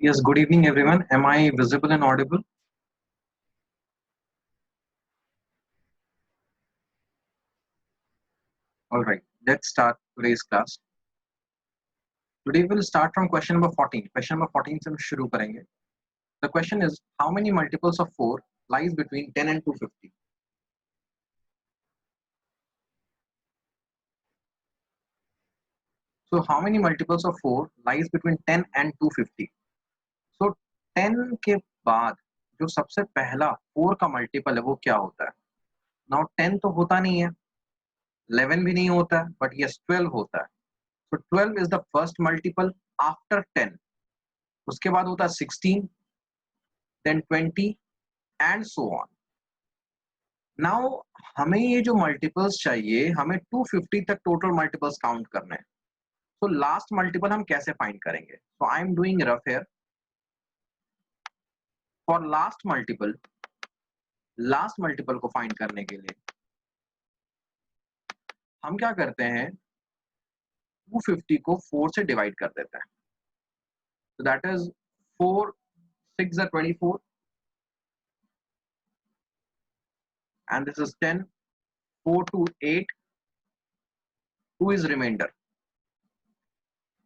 Yes, good evening, everyone. Am I visible and audible? All right, let's start today's class. Today we'll start from question number 14. Question number 14 से हम शुरू करेंगे. The question is, how many multiples of 4 lies between 10 and 250? So, how many multiples of 4 lies between 10 and 250? So, 10 के बाद जो सबसे पहला 4 का मल्टीपल है वो क्या होता है? Now 10 तो होता नहीं है, 11 भी नहीं होता है, but yes 12 होता है. So 12 is the first multiple after 10. उसके बाद होता है 16, then 20 and so on. Now हमें ये जो मल्टीपल्स चाहिए, हमें 250 तक टोटल मल्टीपल्स काउंट करने हैं. तो लास्ट मल्टीपल हम कैसे फाइंड करेंगे? So I am doing rough here. For last multiple को फाइंड करने के लिए हम क्या करते हैं, 250 को 4 से डिवाइड कर देते हैं. So that is 4 6 are 24 and this is 10, 4 to 8, 2 is remainder.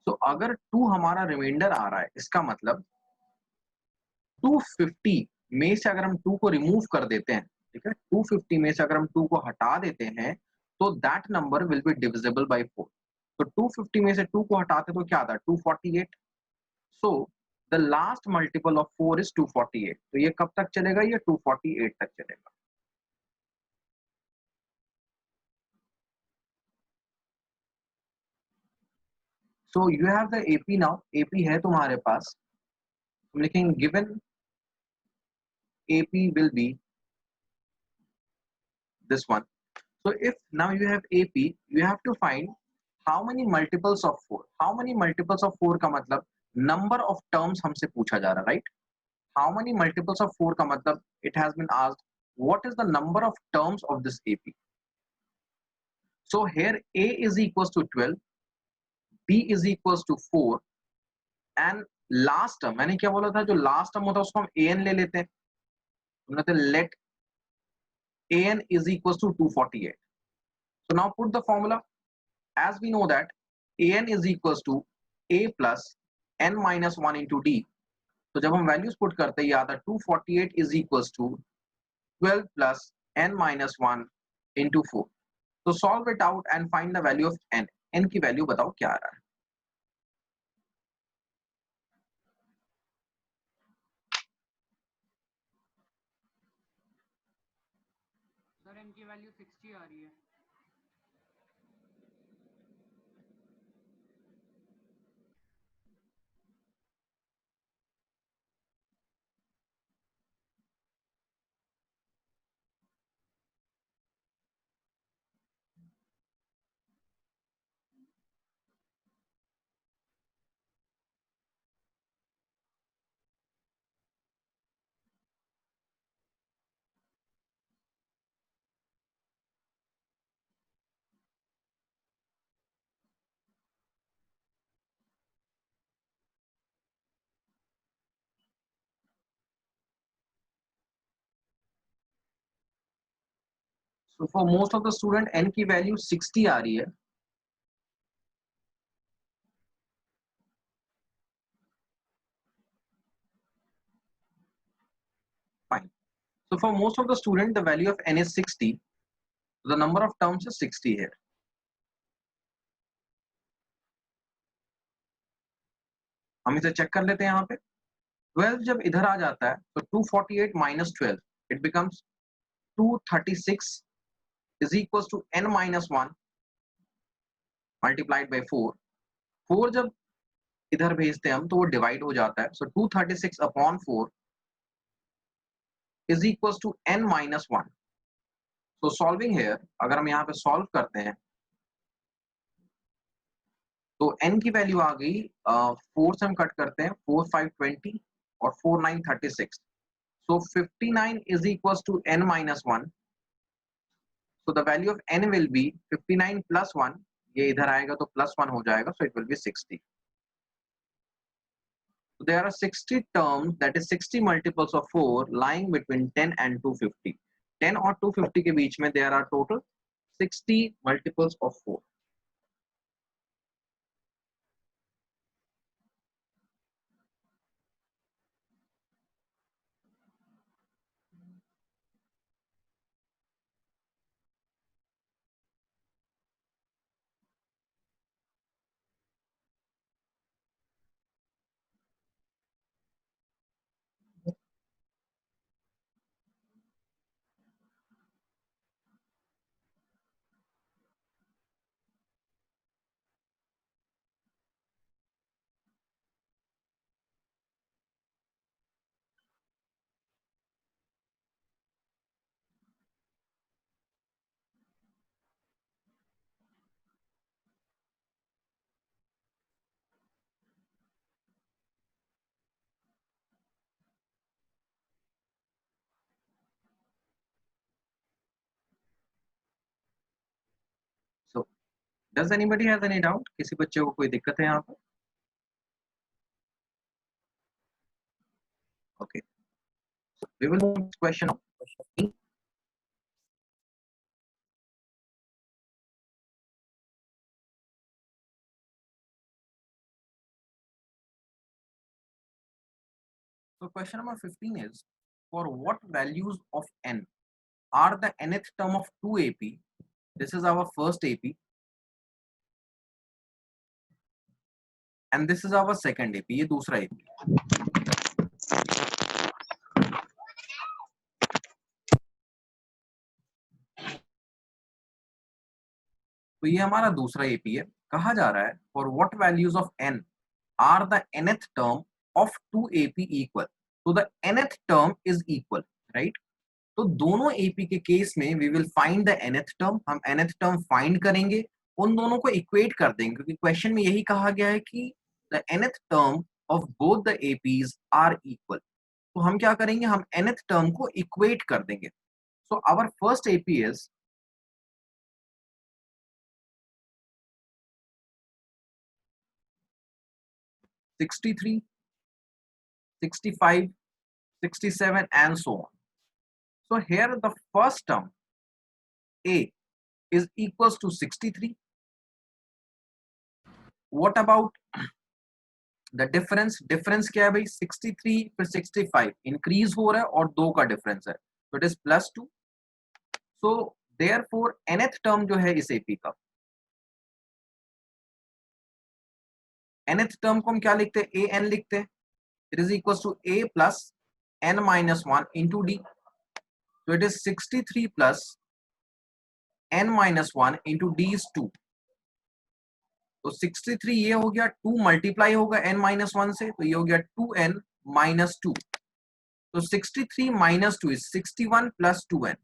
So अगर 2 हमारा रिमाइंडर आ रहा है, इसका मतलब 250 में से अगर हम 2 को रिमूव कर देते हैं, ठीक है, 250 में से अगर हम 2 को हटा देते हैं तो that number will be divisible by 4. तो 250 में से 2 को हटाते तो क्या आता है, 248. So the last multiple of 4 is 248. तो ये कब तक चलेगा, ये 248 तक चलेगा. So you have the AP now. AP है तुम्हारे पास. हम लिखेंगे given AP will be this one. So if now you have AP, you have to find how many multiples of 4. How many multiples of 4 का मतलब number of terms हमसे पूछा जा रहा है, right? How many multiples of 4 का मतलब it has been asked what is the number of terms of this AP. So here A is equals to 12, B is equals to 4 and last term, मैंने क्या बोला था, जो last term होता है उसको हम AN ले लेते हैं. हमने तो let AN is equals to 248. So now put the formula. As we know that an is equals to a plus n minus 1 into d. तो जब हम वैल्यूज पुट करते हैं, ये आता है 248 is equals to 12 plus n minus 1 into 4. तो solve it out and find the value of n. n की वैल्यू बताओ क्या आ रहा है. सर n की वैल्यू 60 आ रही है. So for most of the student n की वैल्यू 60 आ रही है. Fine. So for most of the student the value of n is 60. So the number of terms is 60 here. हम इसे चेक कर लेते हैं. यहाँ पे 12 जब इधर आ जाता है तो 248 minus 12 it becomes 236 is equals to n minus 1 multiplied by 4. 4 जब इधर भेजते हैं हम तो वो डिवाइड हो जाता है. So 236 upon 4 is equals to n minus 1. So solving here, अगर हम यहाँ पे सॉल्व करते हैं तो n की वैल्यू आ गई 4 से हम कट करते हैं 4 5 20 और 4 9 36. So 59 is equals to n minus 1. So the value of n will be 59 plus 1. ये इधर आएगा तो plus 1 हो जाएगा. So it will be 60. There are 60 terms, that is 60 multiples of 4 lying between 10 and 250. 10 और 250 के बीच में there are total 60 multiples of 4. So does anybody has any doubt? किसी बच्चे को कोई दिक्कत है यहाँ पर? Okay. So we will move to question now. So question number 15 is, for what values of n are the nth term of 2AP? This is our first AP. And this is our second AP. ये दूसरा AP. तो ये हमारा दूसरा AP है. कहा जा रहा है for what values of n are the nth term of 2ap equal. तो the nth term is equal, right. तो दोनों एपी के केस में we will find the nth term. हम nth टर्म फाइंड करेंगे, उन दोनों को इक्वेट कर देंगे, क्योंकि क्वेश्चन में यही कहा गया है कि the nth term of both the APs are equal. तो हम क्या करेंगे, हम nth टर्म को इक्वेट कर देंगे. So our first AP is 63, 65, 67 and so on. So here the first term A is equals to 63. What about the difference? Difference क्या है भाई, 63 फिर 65 इंक्रीज हो रहा है और 2 का डिफरेंस है, so it is +2. So therefore nth term जो है इस AP का, nth term को हम क्या लिखते हैं, an लिखते हैं. It is equals to a plus n minus 1 into d. So it is 63 plus n minus 1 into d is 2. तो 63 ये हो गया, 2 मल्टीप्लाई होगा n माइनस 1 से, तो ये हो गया 2n माइनस 2. तो 63 माइनस 2 इज 61 प्लस 2n.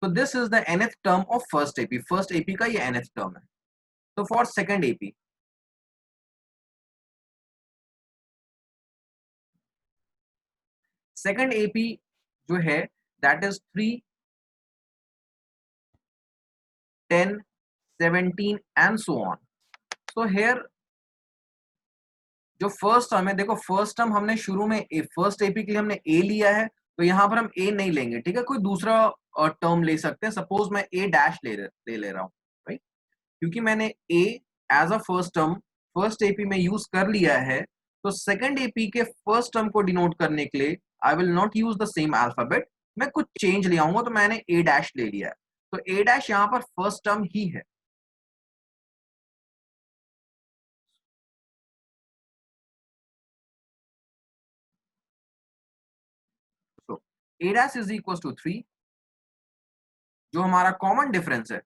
तो this is the nth term of first AP. First AP का ये nth टर्म है. तो for second AP, second AP जो है that is 3, 10, 17 and so on. So here जो फर्स्ट टर्म है, देखो फर्स्ट टर्म हमने शुरू में फर्स्ट एपी के लिए हमने ए लिया है, तो यहाँ पर हम ए नहीं लेंगे, ठीक है, कोई दूसरा टर्म ले सकते हैं. सपोज मैं ए डैश ले रहा हूँ, राइट, क्योंकि मैंने a as a first term first AP में यूज कर लिया है. तो सेकंड एपी के फर्स्ट टर्म को डिनोट करने के लिए I will not use the same alphabet, मैं कुछ चेंज ले आऊंगा. तो मैंने ए डैश ले लिया है, तो ए डैश यहाँ पर फर्स्ट टर्म ही है. सो ए डैश इज इक्वल टू 3, जो हमारा कॉमन डिफरेंस है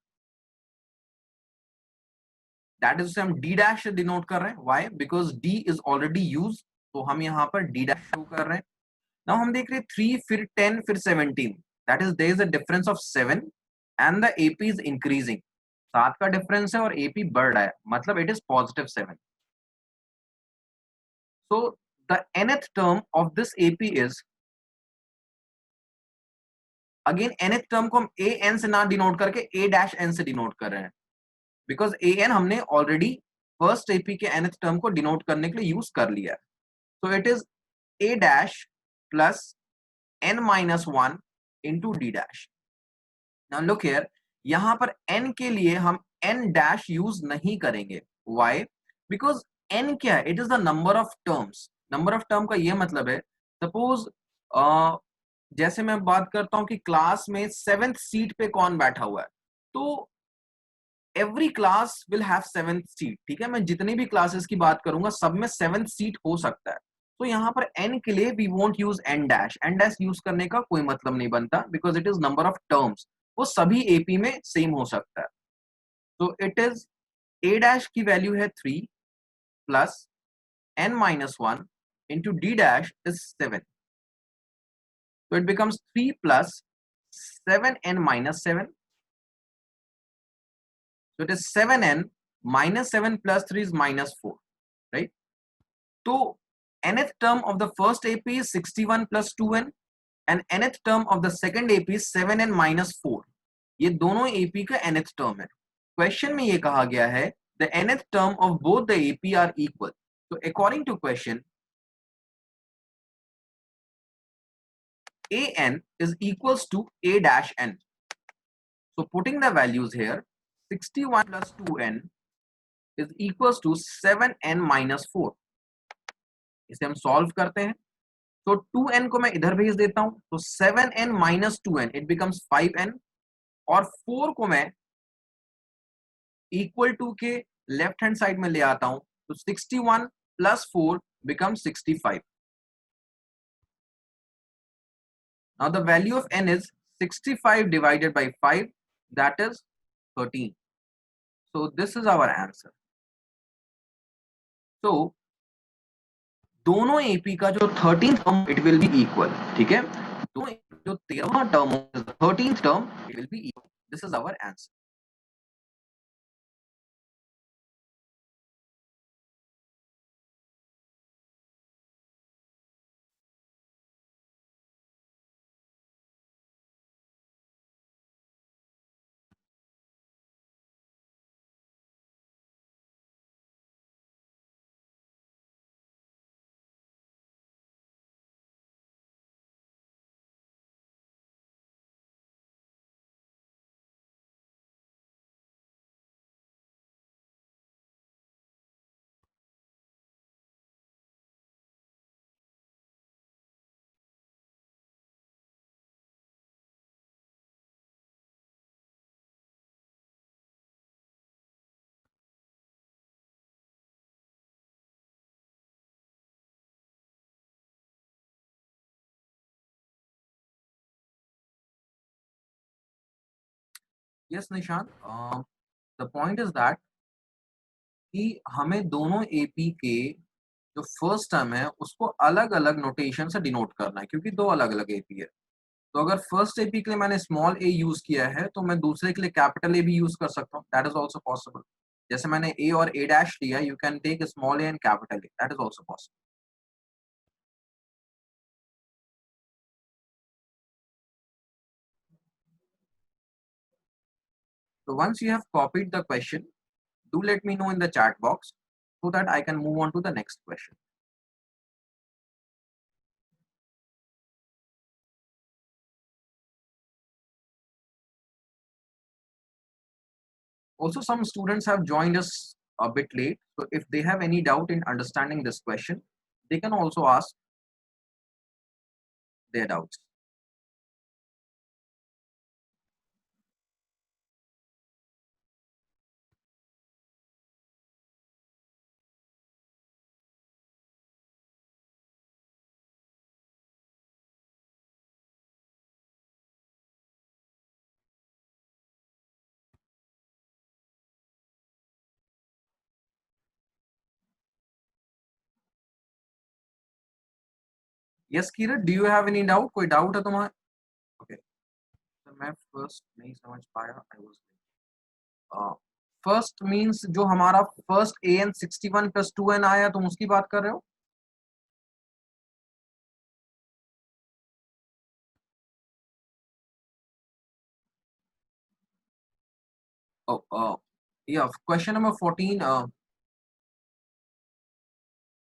दैट इज हम डी डैश डिनोट कर रहे हैं. Why? Because D is already use, तो हम यहाँ पर डी डैश शो कर रहे हैं. नाउ हम देख रहे हैं 3 फिर 10 फिर 17, that is there is a difference of 7 and the AP is increasing. 7 का डिफरेंस है और एपी बढ़ रहा है, मतलब it is positive 7. So the nth term of this AP is, again nth term को हम ए एन से ना डिनोट करके ए डैश एन से डिनोट कर रहे हैं, बिकॉज ए एन हमने ऑलरेडी फर्स्ट एपी के nth टर्म को डिनोट करने के लिए यूज कर लिया है. So it is a dash plus n minus 1 into d dash. Now look here, यहां पर n के लिए हम n dash यूज नहीं करेंगे. Why? Because n क्या है? It is the number of terms. Number of term का ये मतलब है, सपोज जैसे मैं बात करता हूं कि क्लास में 7th सीट पे कौन बैठा हुआ है, तो every class will have 7th seat. ठीक है, मैं जितनी भी क्लासेस की बात करूंगा सब में 7th सीट हो सकता है. तो यहाँ पर n के लिए we won't use n dash. n dash use करने का कोई मतलब नहीं बनता, because it is number of terms. वो सभी एपी में सेम हो सकता है. तो इट इज a डैश की वैल्यू है 3 plus n minus 1 into d dash is 7. So it becomes 3 plus 7n minus 7. So it is 7n minus 7 plus 3 is minus 4, right? So nth term of the first AP is 61 plus 2n and nth term of the second AP is 7n minus 4. ये दोनों AP का nth term है. Question में ये कहा गया है the nth term of both the AP are equal. So according to question, an is equals to a dash n. So putting the values here, 61 plus 2n is equals to 7n minus 4. इसे हम solve करते हैं, तो 2n को मैं इधर भेज देता हूं, तो 7n minus 2n it becomes 5n, और 4 को मैं इक्वल टू के लेफ्ट हैंड साइड में ले आता हूं, तो 61 plus 4 becomes 65. Now the value of n is 65 divided by 5, that is 13. So this is our answer. So दोनों एपी का जो 13th term it will be equal. ठीक है, दोनों जो 13वां term 13th term it will be equal. This is our answer. Yes Nishan, the point is that कि हमें दोनों एपी के जो फर्स्ट टर्म है उसको अलग अलग नोटेशन से डिनोट करना है, क्योंकि दो अलग अलग एपी है. तो अगर फर्स्ट एपी के लिए मैंने स्मॉल ए यूज किया है, तो मैं दूसरे के लिए कैपिटल ए भी यूज कर सकता हूँ. That is also possible. जैसे मैंने ए और ए डैश लिया, you can take small A and capital A. That is also possible. So once you have copied the question, do let me know in the chat box so that I can move on to the next question. Also, some students have joined us a bit late. So if they have any doubt in understanding this question, they can also ask their doubts. Yes, Kirat, do you have any doubt? कोई doubt है तुम्हारा? Okay. तो मैं first नहीं समझ पाया. I was first means जो हमारा first an 61 plus 2n आया, तुम उसकी बात कर रहे हो? Oh, yeah. Question number 14.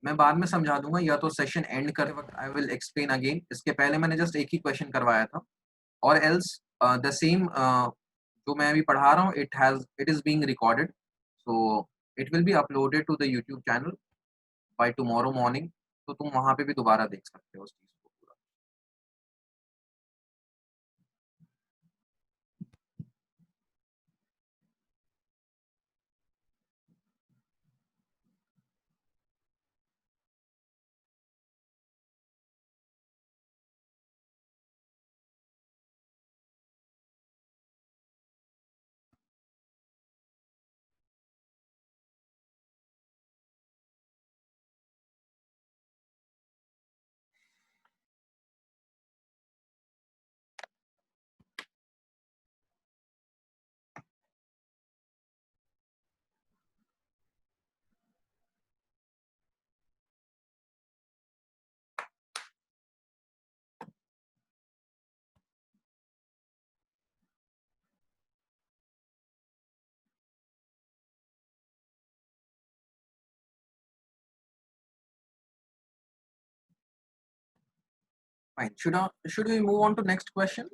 मैं बाद में समझा दूंगा, या तो सेशन एंड करते वक्त आई विल एक्सप्लेन अगेन। इसके पहले मैंने जस्ट एक ही क्वेश्चन करवाया था, और एल्स द सेम जो मैं अभी पढ़ा रहा हूँ it is being recorded, so it will be uploaded to the YouTube channel by tomorrow morning. तो तुम वहां पे भी दोबारा देख सकते हो उस चीज को पूरा। Fine. Should we move on to next question?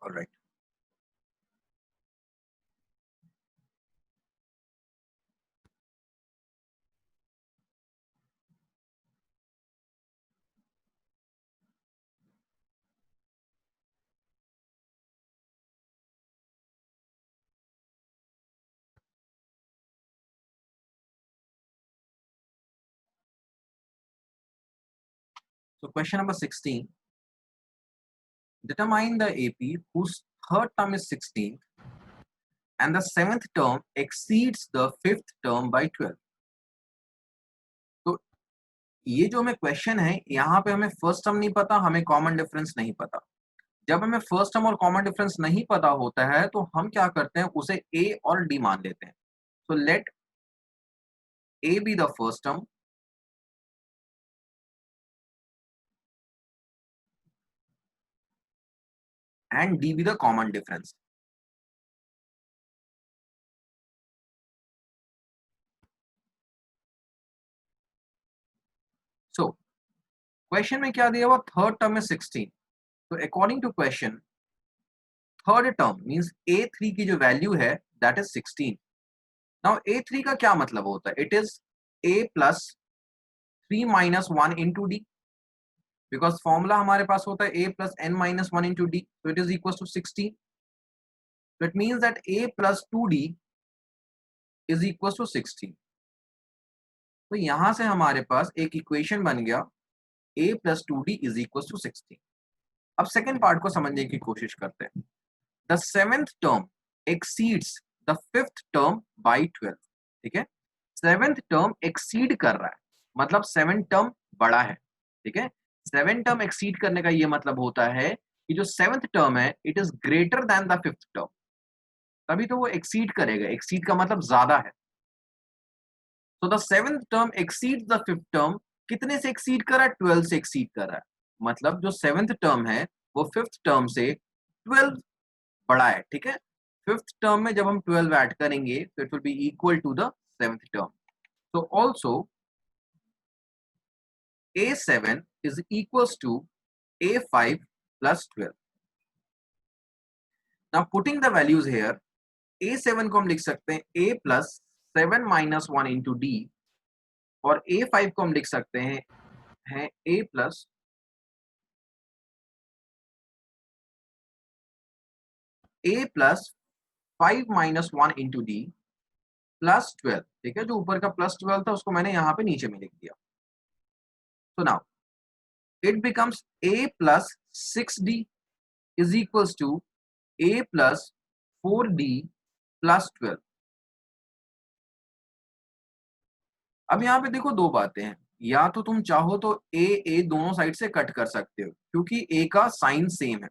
All right. So question number 16. Determine the AP whose third term is 16 and the seventh term exceeds the fifth term by 12. तो ये जो हमें क्वेश्चन है, यहाँ पे हमें फर्स्ट टर्म नहीं पता, हमें कॉमन डिफरेंस नहीं पता। जब हमें फर्स्ट टर्म और कॉमन डिफरेंस नहीं पता होता है तो हम क्या करते हैं, उसे ए और डी मान लेते हैं। So let A be the first term and D be the common difference. So question में क्या दिया हुआ, थर्ड टर्म में 16। तो according to question third term means A3 की जो वैल्यू है दैट इज 16। नाउ A3 का क्या मतलब होता है, it is A plus 3 minus 1 into D, because formula हमारे पास होता है A plus n minus 1 into D, तो it is equal to 16। So it means that A plus 2D is equals to 16। तो यहां से हमारे पास एक इक्वेशन बन गया A plus 2D is equals to 16। अब सेकेंड पार्ट को समझने की कोशिश करते हैं। The seventh term exceeds the fifth term by 12। ठीक है, सेवेंथ टर्म एक्सीड कर रहा है, मतलब सेवन टर्म बड़ा है। ठीक है, सेवन टर्म एक्सीड करने का ये मतलब होता है कि जो सेवेंथ टर्म है it is greater than the fifth term, तभी तो वो एक्सीड करेगा। एक्सीड का मतलब ज्यादा है। तो the seventh term exceed the fifth term, कितने से एक्सीड कर रहा है, 12 से एक्सीड कर रहा है। मतलब जो सेवेंथ टर्म है वो फिफ्थ टर्म से 12 बड़ा है। ठीक है, फिफ्थ टर्म में जब हम 12 ऐड करेंगे तो it will be equal to the seventh term. so also A7 is equals to A5 plus 12। now putting the values here, A7 को हम लिख सकते हैं A plus 7 minus 1 into D, और A5 को हम लिख सकते हैं A plus 5 minus 1 into D plus 12। ठीक है, जो ऊपर का प्लस 12 था उसको मैंने यहाँ पे नीचे में लिख दिया। so now it becomes A plus 6D is equals to A plus 4D plus 12। अब यहाँ पे देखो दो बातें हैं, या तो तुम चाहो तो ए दोनों साइड से कट कर सकते हो क्योंकि ए का साइन सेम है।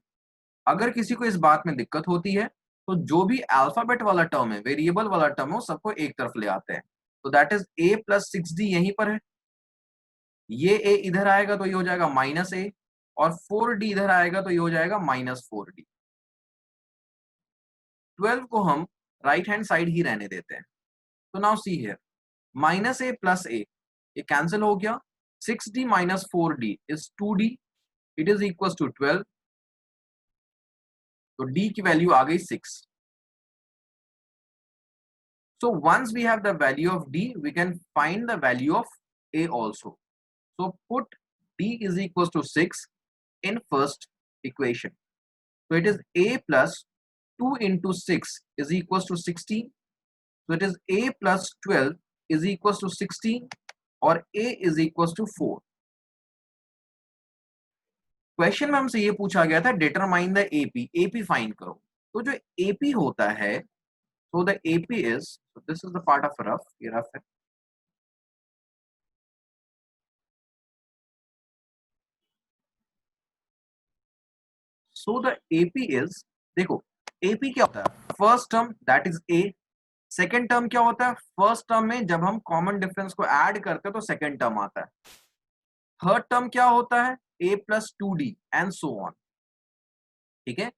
अगर किसी को इस बात में दिक्कत होती है तो जो भी अल्फाबेट वाला टर्म है, वेरिएबल वाला टर्म है, सबको एक तरफ ले आते हैं। तो that is A plus 6D यहीं पर है, ये A इधर आएगा तो ये हो जाएगा माइनस A, और 4D इधर आएगा तो ये हो जाएगा माइनस 4D। 12 को हम राइट हैंड साइड ही रहने देते हैं। So now see here, minus a plus a, ये cancel हो गया. 6d minus 4d is 2d. It is equals to 12. तो d की वैल्यू आ गई 6. So once we have the value of d, we can find the value of a also. So put d is equals to 6 in first equation. So it is a plus 2 into 6 is equals to 16. So it is a plus 12 is equals to 16 और a is equals to 4. Question में हमसे ये पूछा गया था determine the AP, AP find करो. तो जो एपी होता है, so the AP is, so this is the part of rough, ये rough है. So the AP is, देखो AP क्या होता है, first term that is A, second term क्या होता है, फर्स्ट टर्म में जब हम कॉमन डिफरेंस को ऐड करते हैं तो सेकेंड टर्म आता है. थर्ड टर्म क्या होता है, A plus 2D and so on. ठीक है,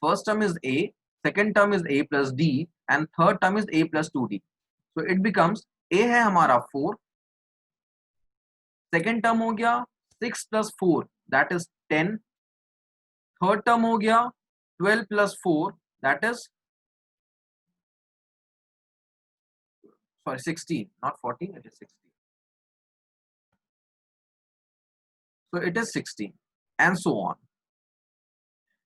first term is A, second term is A plus D and third term is A plus 2D. So it becomes A है हमारा 4, second term हो गया 6 plus 4 that is 10, third term हो गया 12 plus 4 that is, sorry, 16, not 14, it is 16. So it is 16 and so on.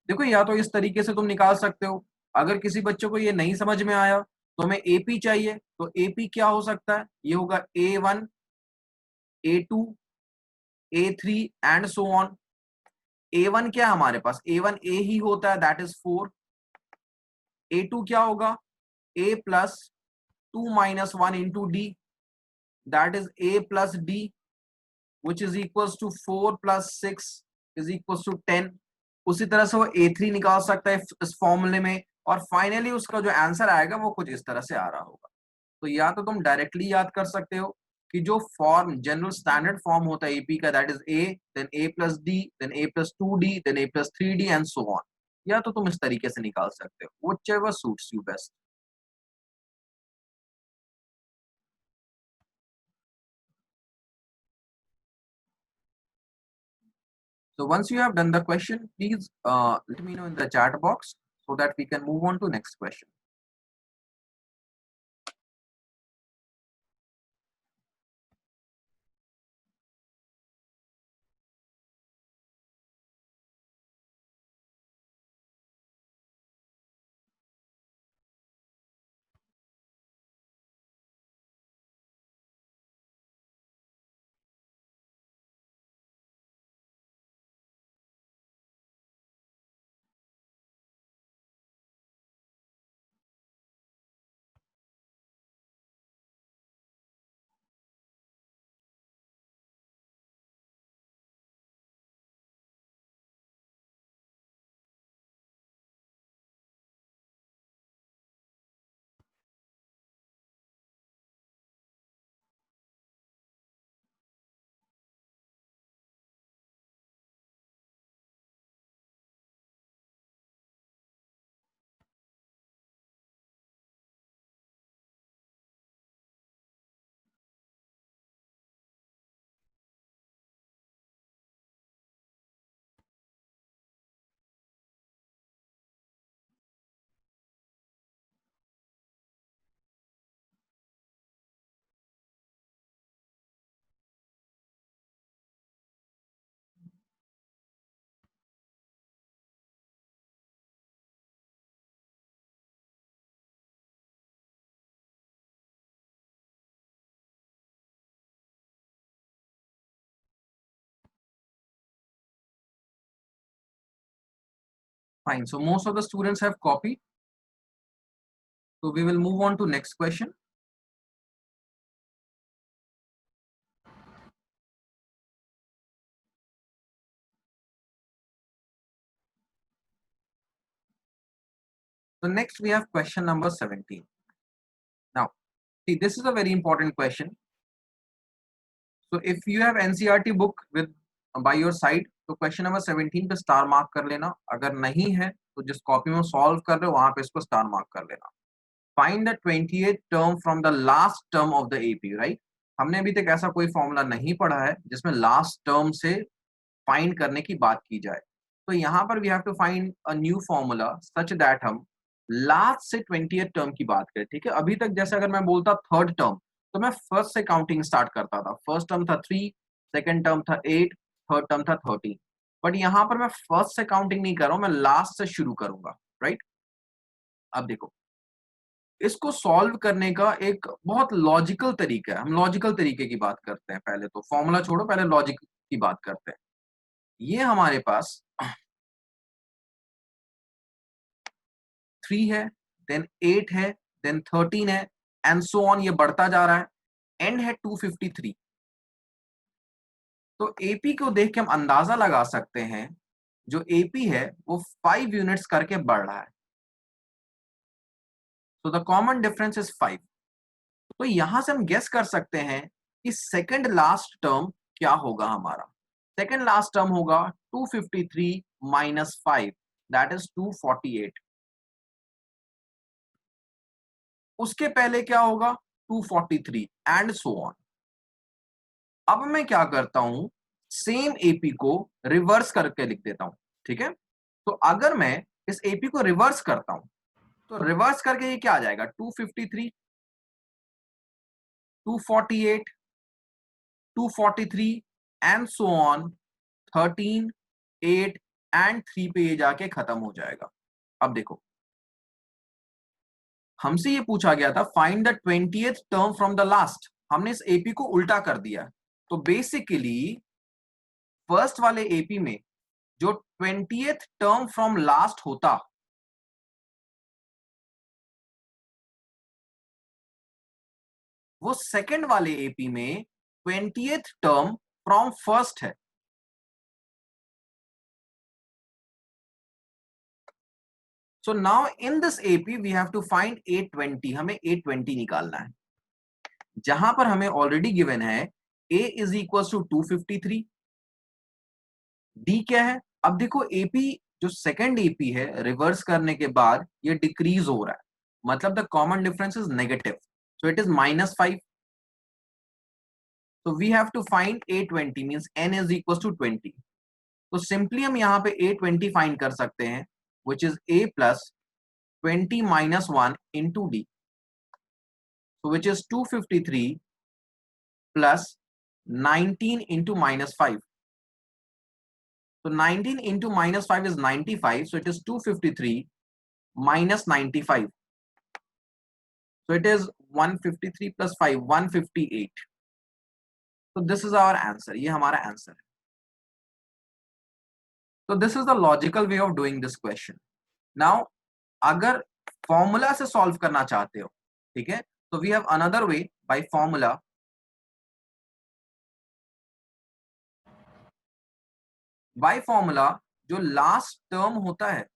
देखो या तो इस तरीके से तुम निकाल सकते हो. अगर किसी बच्चे को ये नहीं समझ में आया तो हमें एपी चाहिए, तो एपी क्या हो सकता है, ये होगा A1, A2, A3 and so on. A1 क्या है हमारे पास, A1 A ही होता है दैट इज 4. A2 क्या होगा, A plus 2 minus 1 into D that is A plus D which is equals to 4 plus 6 is equals to 10. उसी तरह से वो A3 निकाल सकता है इस फॉर्मूले में, और फाइनली उसका जो आंसर आएगा वो कुछ इस तरह से आ रहा होगा. तो या तो तुम डायरेक्टली याद कर सकते हो कि जो फॉर्म जनरल स्टैंडर्ड फॉर्म होता है एपी का that is A, then A plus D, then A plus 2D, then A plus 3D and so on. या तो तुम इस तरीके से निकाल सकते हो, whichever suits you best. So once you have done the question, please let me know in the chat box so that we can move on to next question. Fine. So most of the students have copied. So we will move on to next question. So next we have question number 17. Now, see, this is a very important question. So if you have NCERT book with by your side, तो question number 17 पे star mark कर लेना. अगर नहीं है तो जिस copy में सॉल्व कर रहे हो वहां पे इसको स्टार मार्क कर लेना. Find the 28th term from the last term of the AP, right. हमने अभी तक ऐसा कोई फॉर्मूला नहीं पढ़ा है जिसमें लास्ट टर्म से फाइंड करने की बात की जाए। तो यहाँ पर we have to find a new formula such that हम लास्ट से 20th टर्म की बात करें, ठीक है। अभी तक जैसे अगर मैं बोलता थर्ड टर्म, तो मैं फर्स्ट से काउंटिंग स्टार्ट करता था। फर्स्ट टर्म था 3, सेकेंड टर्म था 8, थर्ड टर्म था 13। बट यहाँ पर मैं फर्स्ट से काउंटिंग नहीं कर रहा हूं, मैं लास्ट से शुरू करूंगा, राइट। अब देखो, इसको सॉल्व करने का एक बहुत लॉजिकल तरीका है। हम लॉजिकल तरीके की बात करते हैं, पहले तो फॉर्मूला छोड़ो, पहले लॉजिक की बात करते हैं। ये हमारे पास 3 है, देन 8 है, देन 13 है, एंड सो ऑन, ये बढ़ता जा रहा है। एंड है 253। तो एपी को देख के हम अंदाजा लगा सकते हैं जो एपी है वो 5 यूनिट्स करके बढ़ रहा है। तो द कॉमन डिफरेंस इज 5। तो यहां से हम गेस कर सकते हैं कि सेकंड लास्ट टर्म क्या होगा हमारा। सेकंड लास्ट टर्म होगा 253 माइनस 5, दैट इज 248। उसके पहले क्या होगा 243 एंड सो ऑन। अब मैं क्या करता हूं, सेम एपी को रिवर्स करके लिख देता हूं, ठीक है। तो अगर मैं इस एपी को रिवर्स करता हूं, तो रिवर्स करके ये क्या आ जाएगा 253, 248, 243 एंड सो ऑन, 13, 8 एंड 3 पे ये जाके खत्म हो जाएगा। अब देखो, हमसे ये पूछा गया था find the 20th term from the last. हमने इस एपी को उल्टा कर दिया। तो बेसिकली फर्स्ट वाले एपी में जो 20th टर्म फ्रॉम लास्ट होता, वो सेकंड वाले एपी में 20th टर्म फ्रॉम फर्स्ट है। So now in this AP we have to find 820। हमें 820 निकालना है, जहां पर हमें ऑलरेडी गिवन है a is equal to 253, D क्या है। अब देखो एपी, जो सेकंड एपी है, रिवर्स करने के बाद ये डिक्रीज हो रहा है, मतलब the common difference is negative, so it is -5। तो we have to find 820 means n is equal to 20। तो सिंपली हम यहाँ पे 820 फाइंड कर सकते हैं, which is a plus 20 minus 1 into D, which is 253 plus 19 into -5। So 19 into -5 is 95. So it is 253 minus 95. So it is 153 plus 5, 158. So this is our answer. ये हमारा answer है. So this is the logical way of doing this question. Now, अगर formula से solve करना चाहते हो, ठीक है, तो we have another way by formula. By formula जो last term होता है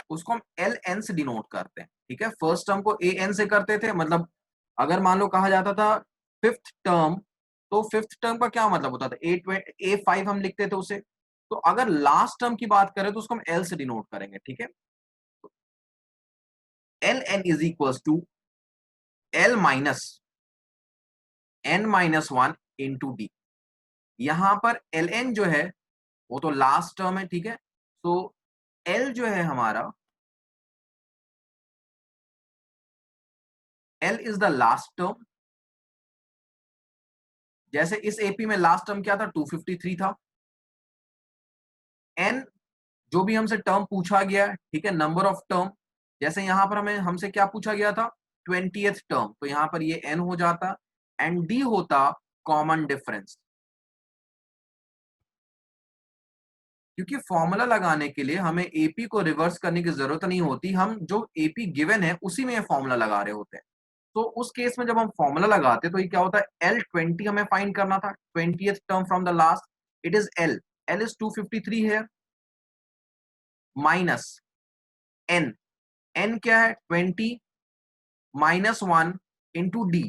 उसको हम एल एन से डिनोट करते हैं, ठीक है। फर्स्ट टर्म को ए एन से करते थे, मतलब अगर मान लो कहा जाता था फिफ्थ टर्म, तो फिफ्थ टर्म का क्या मतलब होता था, A5 हम लिखते थे उसे। तो अगर लास्ट टर्म की बात करें तो उसको हम एल से डिनोट करेंगे, ठीक है। L N is equal to L minus N minus 1 into D. यहां पर एल एन जो है वो तो लास्ट टर्म है, ठीक है। तो एल जो है हमारा, L is the last term. जैसे इस एपी में लास्ट टर्म क्या था 253 था। एन जो भी हमसे टर्म पूछा गया, ठीक है, नंबर ऑफ टर्म, जैसे यहां पर हमें हमसे क्या पूछा गया था 20th टर्म, तो यहां पर ये एन हो जाता, एंड डी होता कॉमन डिफरेंस। क्योंकि फॉर्मूला लगाने के लिए हमें एपी को रिवर्स करने की जरूरत नहीं होती, हम जो एपी गिवन है उसी में फॉर्मूला लगा रहे होते हैं। तो उस केस में जब हम फॉर्मूला लगाते हैं तो ये क्या होता है, L20 हमें फाइंड करना था, 20th term from the last, it is L is 253 है, माइनस n क्या है 20 माइनस 1 इंटू डी,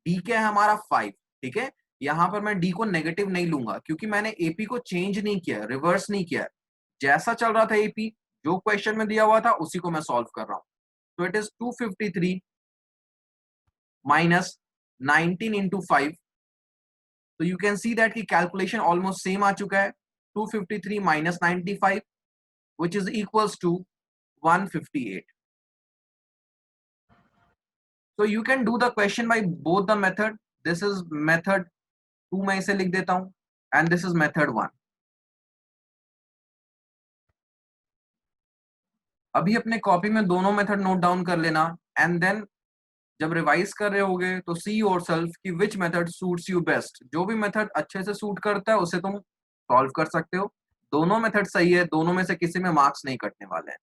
डी क्या है हमारा 5, ठीक है। यहां पर मैं डी को नेगेटिव नहीं लूंगा क्योंकि मैंने एपी को चेंज नहीं किया, रिवर्स नहीं किया, जैसा चल रहा था एपी, जो क्वेश्चन में दिया हुआ था उसी को मैं सॉल्व कर रहा हूं। So it is 253 minus 19 into 5. So you can see that the calculation almost same आ चुका है. 253 minus 95, which is equals to 158. So you can do the question by both the method. This is method 2 मैं इसे लिख देता हूं, and this is method 1. अभी अपने copy में दोनों मेथड नोट डाउन कर लेना, एंड देन जब रिवाइज कर रहे होगे तो सी योरसेल्फ कि which method suits you best. जो भी मेथड अच्छे से सूट करता है उसे तुम सॉल्व कर सकते हो. दोनों मेथड सही है, दोनों में से किसी में मार्क्स नहीं कटने वाले हैं.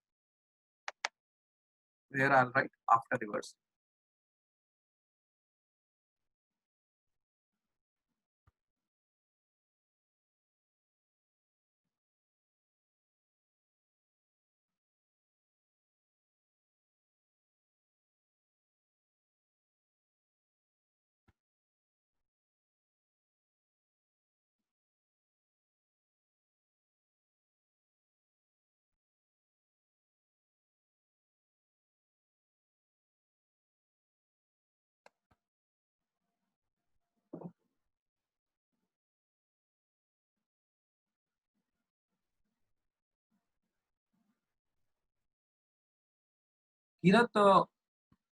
Here I'll write after reverse. Kirat,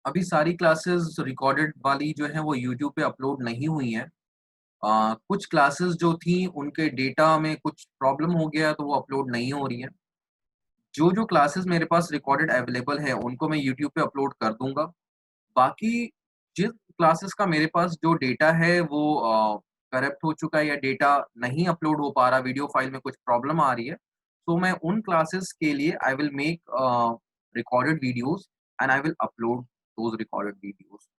अभी सारी क्लासेस रिकॉर्डेड वाली जो है वो यूट्यूब पे अपलोड नहीं हुई हैं. कुछ क्लासेस जो थी उनके डेटा में कुछ प्रॉब्लम हो गया तो वो अपलोड नहीं हो रही है. जो जो क्लासेस मेरे पास रिकॉर्डेड अवेलेबल है उनको मैं यूट्यूब पे अपलोड कर दूंगा. बाकी जिस क्लासेस का मेरे पास जो डेटा है वो करप्ट हो चुका है या डेटा नहीं अपलोड हो पा रहा, वीडियो फाइल में कुछ प्रॉब्लम आ रही है, तो मैं उन क्लासेस के लिए I will make recorded videos and I will upload those recorded videos.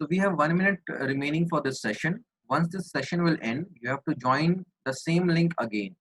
So we have 1 minute remaining for this session. Once this session will end, you have to join the same link again.